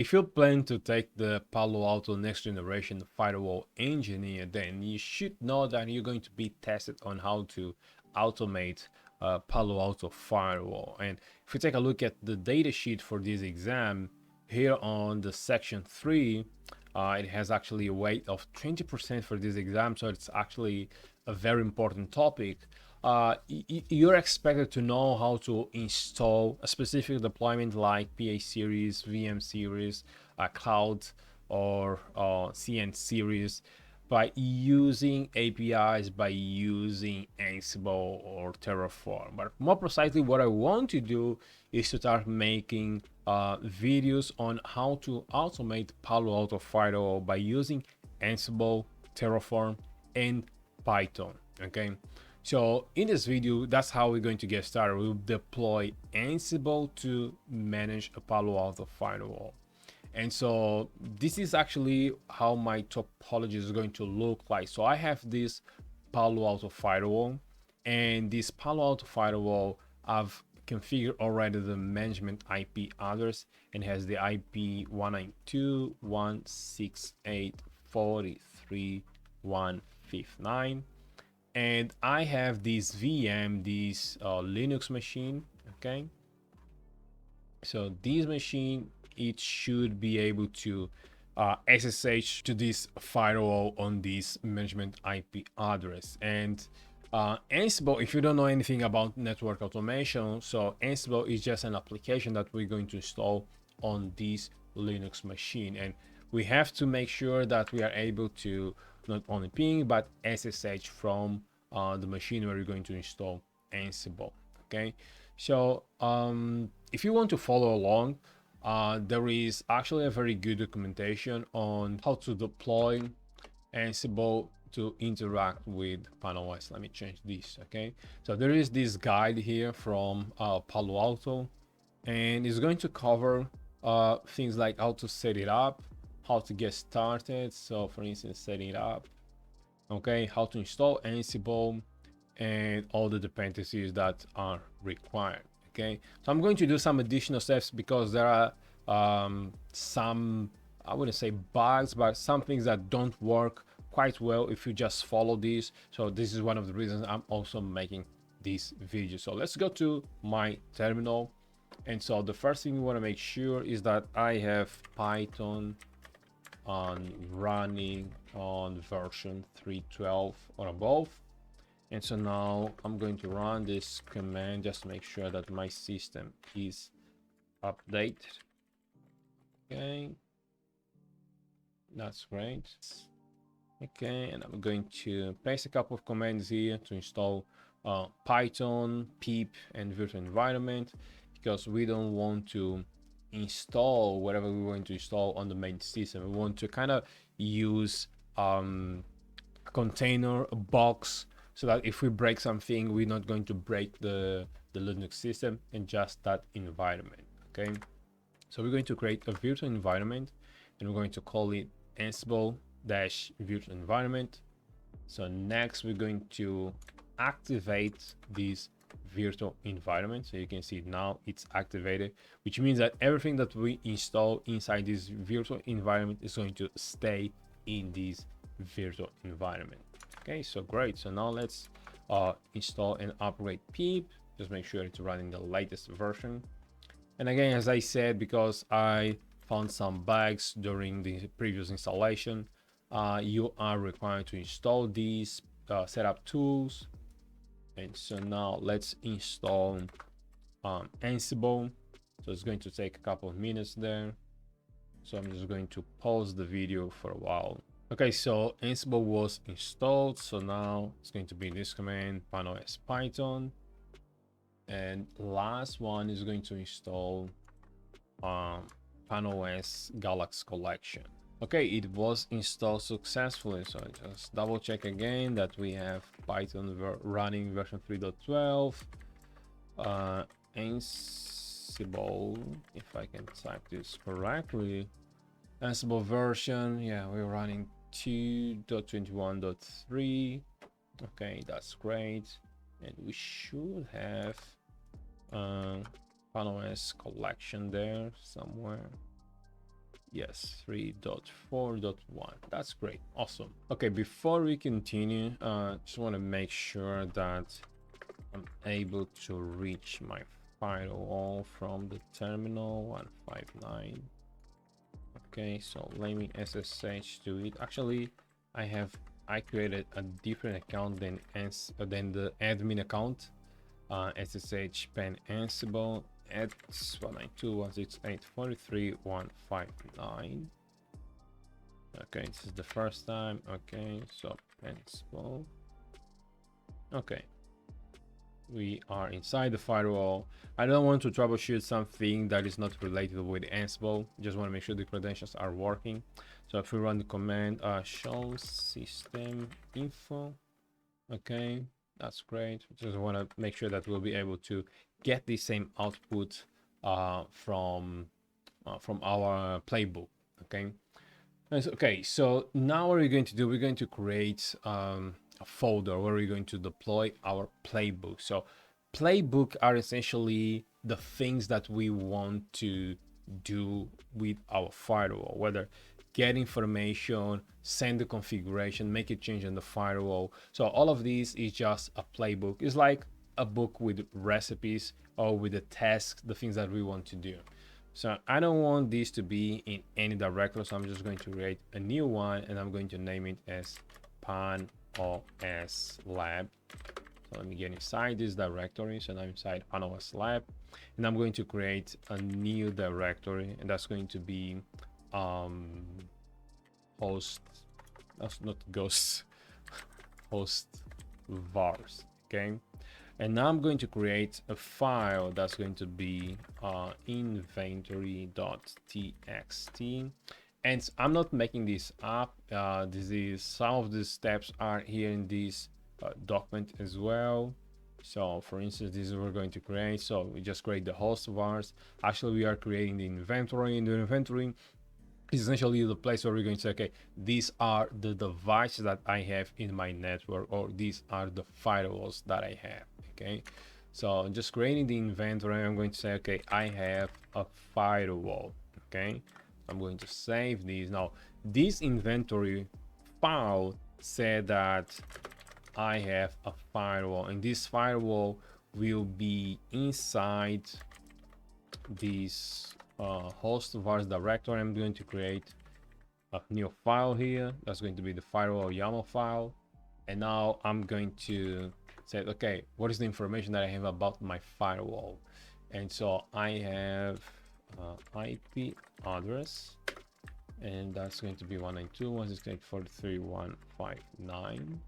If you plan to take the Palo Alto next generation firewall engineer, then you should know that you're going to be tested on how to automate Palo Alto firewall. And if you take a look at the data sheet for this exam, here on the section 3, it has actually a weight of 20% for this exam, so it's actually a very important topic. You're expected to know how to install a specific deployment like PA series, VM series, cloud, or CN series by using APIs, by using Ansible or Terraform. But more precisely, what I want to do is to start making videos on how to automate Palo Alto firewall by using Ansible, Terraform, and Python. Okay. So in this video, that's how we're going to get started. We'll deploy Ansible to manage a Palo Alto firewall. And so this is actually how my topology is going to look like. So I have this Palo Alto firewall, and this Palo Alto firewall, I've configured already the management IP address and has the IP 192.168.43.159. And I have this VM, this Linux machine. Okay, so this machine, it should be able to SSH to this firewall on this management IP address. And Ansible, if you don't know anything about network automation, so Ansible is just an application that we're going to install on this Linux machine, and we have to make sure that we are able to not only ping but SSH from the machine where you're going to install Ansible. Okay, so if you want to follow along, there is actually a very good documentation on how to deploy Ansible to interact with PanOS. Let me change this. Okay, so there is this guide here from Palo Alto, and it's going to cover things like how to set it up, how to get started. So for instance, setting it up, okay, how to install Ansible, and all the dependencies that are required. Okay, so I'm going to do some additional steps because there are some, I wouldn't say bugs, but some things that don't work quite well if you just follow these. So this is one of the reasons I'm also making this video. So let's go to my terminal. And so the first thing you want to make sure is that I have Python on running on version 3.12 or above. And so now I'm going to run this command just to make sure that my system is updated. Okay, that's great. Okay, and I'm going to paste a couple of commands here to install Python, pip, and virtual environment, because we don't want to install whatever we want to install on the main system. We want to kind of use a container, a box, so that if we break something, we're not going to break the Linux system and just that environment. Okay, so we're going to create a virtual environment, and we're going to call it Ansible-virtual environment. So next we're going to activate this virtual environment. So you can see now it's activated, which means that everything that we install inside this virtual environment is going to stay in this virtual environment. Okay, so great. So now let's install and upgrade pip. Just make sure it's running the latest version. And again, as I said, because I found some bugs during the previous installation, you are required to install these setup tools. And so now let's install Ansible. So it's going to take a couple of minutes there. So I'm just going to pause the video for a while. Okay, so Ansible was installed. So now it's going to be this command, PanOS Python. And last one is going to install PanOS Galaxy Collection. Okay, it was installed successfully. So just double check again that we have Python running version 3.12. Ansible, if I can type this correctly, Ansible version, yeah, we're running 2.21.3. okay, that's great. And we should have PanOS collection there somewhere. Yes, 3.4.1. That's great. Awesome. Okay, before we continue, just want to make sure that I'm able to reach my firewall from the terminal 159. Okay, so let me SSH to it. Actually, I created a different account than the admin account. SSH pen Ansible at 192.168.43.159. Okay, this is the first time. Okay, so Ansible. Okay, we are inside the firewall. I don't want to troubleshoot something that is not related with Ansible. Just want to make sure the credentials are working. So if we run the command show system info, okay, that's great. Just want to make sure that we'll be able to get the same output from our playbook. Okay. Okay, so now what we're going to do, we're going to create a folder where we're going to deploy our playbook. So playbook are essentially the things that we want to do with our firewall, whether get information, send the configuration, make a change in the firewall. So all of these is just a playbook. It's like a book with recipes or with the tasks, the things that we want to do. So I don't want this to be in any directory, so I'm just going to create a new one and I'm going to name it as Pan OS Lab. So let me get inside this directory. So I'm inside Pan OS Lab, and I'm going to create a new directory, and that's going to be host. That's not ghosts, host vars. Okay. And now I'm going to create a file that's going to be inventory.txt. And I'm not making this up. Some of the steps are here in this document as well. So for instance, this is what we're going to create. So we just create the host vars. Actually, we are creating the inventory. In the inventory is essentially the place where we're going to say, okay, these are the devices that I have in my network, or these are the firewalls that I have. Okay, so just creating the inventory, I'm going to say, okay, I have a firewall. Okay, I'm going to save these. Now this inventory file said that I have a firewall, and this firewall will be inside this host vars directory. I'm going to create a new file here. That's going to be the firewall YAML file. And now I'm going to say, okay, what is the information that I have about my firewall? And so I have IP address, and that's going to be 192.168.43.159.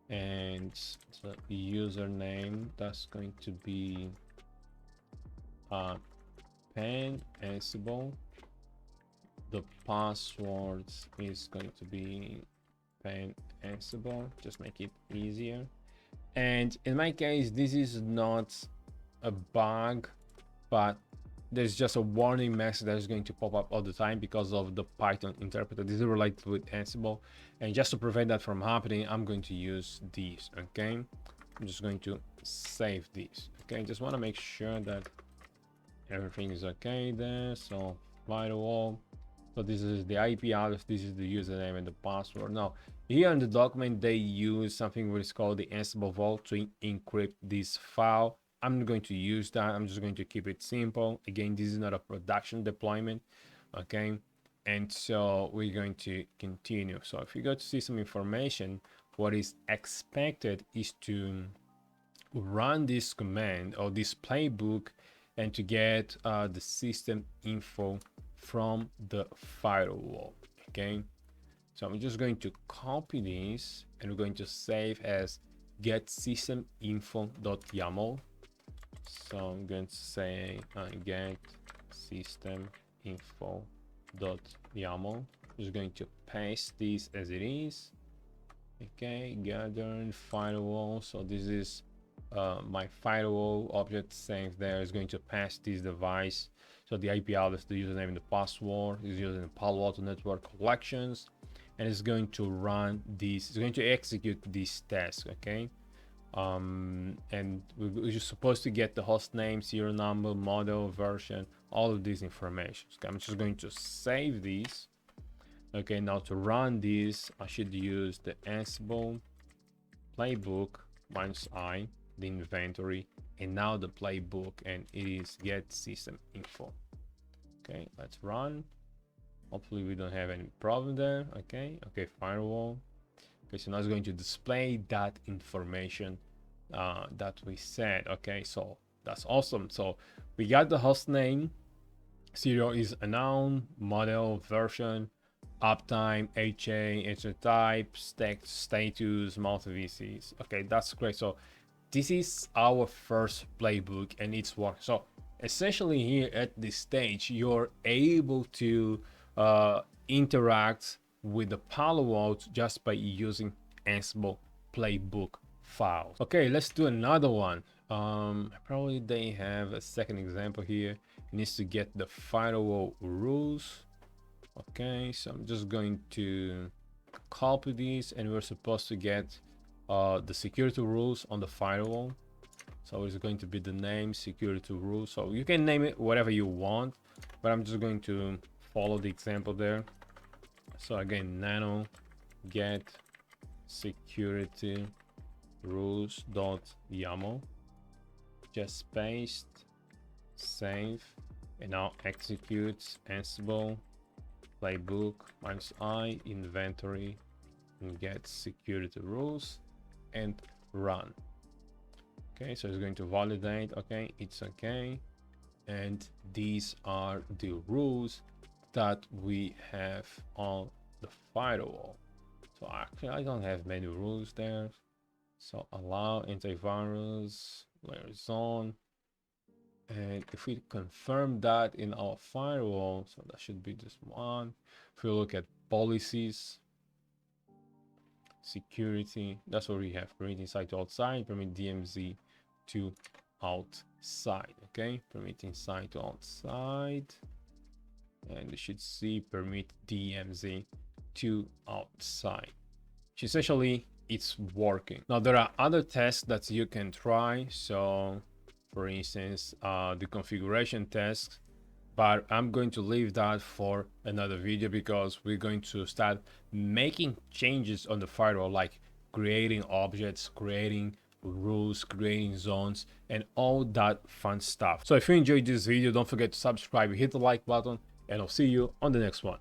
And the username, that's going to be pen Ansible. The password is going to be pen Ansible, just make it easier. And in my case, this is not a bug, but there's just a warning message that is going to pop up all the time because of the Python interpreter. This is related with Ansible, and just to prevent that from happening, I'm going to use these. Okay, I'm just going to save these. Okay, just want to make sure that everything is okay there. So firewall, so this is the IP address, this is the username and the password. Now here in the document, they use something which is called the Ansible Vault to encrypt this file. I'm not going to use that. I'm just going to keep it simple. Again, this is not a production deployment. Okay, and so we're going to continue. So if you go to see some information, what is expected is to run this command or this playbook and to get the system info from the firewall. Okay, so I'm just going to copy this and we're going to save as get system info.yaml. So I'm going to say get system info.yaml. Just going to paste this as it is. Okay, gather firewall. So this is my firewall object saying there is going to pass this device. So the IP address, the username, and the password is using the Palo Alto network collections, and it's going to run this. It's going to execute this task. Okay, and we're just supposed to get the host name, serial number, model, version, all of these information. Okay, I'm just going to save these. Okay, now to run this, I should use the Ansible playbook -I, the inventory, and now the playbook, and it is get system info. Okay, let's run. Hopefully we don't have any problem there. Okay, firewall. Okay, so now it's going to display that information that we said. Okay, so that's awesome. So we got the host name. Serial is a noun, model, version, uptime, HA type, status, multi VCs. Okay, that's great. So this is our first playbook and it's working. So essentially here at this stage, you're able to interact with the Palo Alto just by using Ansible playbook files. Okay, let's do another one. Probably they have a second example here. It needs to get the firewall rules. Okay, so I'm just going to copy these, and we're supposed to get the security rules on the firewall. So it's going to be the name security rules. So you can name it whatever you want, but I'm just going to follow the example there. So again, nano get security rules.yaml, just paste, save, and now executes Ansible playbook -I inventory and get security rules and run. Okay, so it's going to validate. Okay, it's okay, and these are the rules that we have on the firewall. So actually I don't have many rules there. So allow antivirus, layer zone, and if we confirm that in our firewall, so that should be this one. If we look at policies, security, that's what we have. Permit inside to outside, permit DMZ to outside. Okay, permit inside to outside, and you should see permit DMZ to outside, which essentially it's working. Now there are other tests that you can try. So for instance, the configuration test, but I'm going to leave that for another video because we're going to start making changes on the firewall, like creating objects, creating rules, creating zones, and all that fun stuff. So if you enjoyed this video, don't forget to subscribe, hit the like button, and I'll see you on the next one.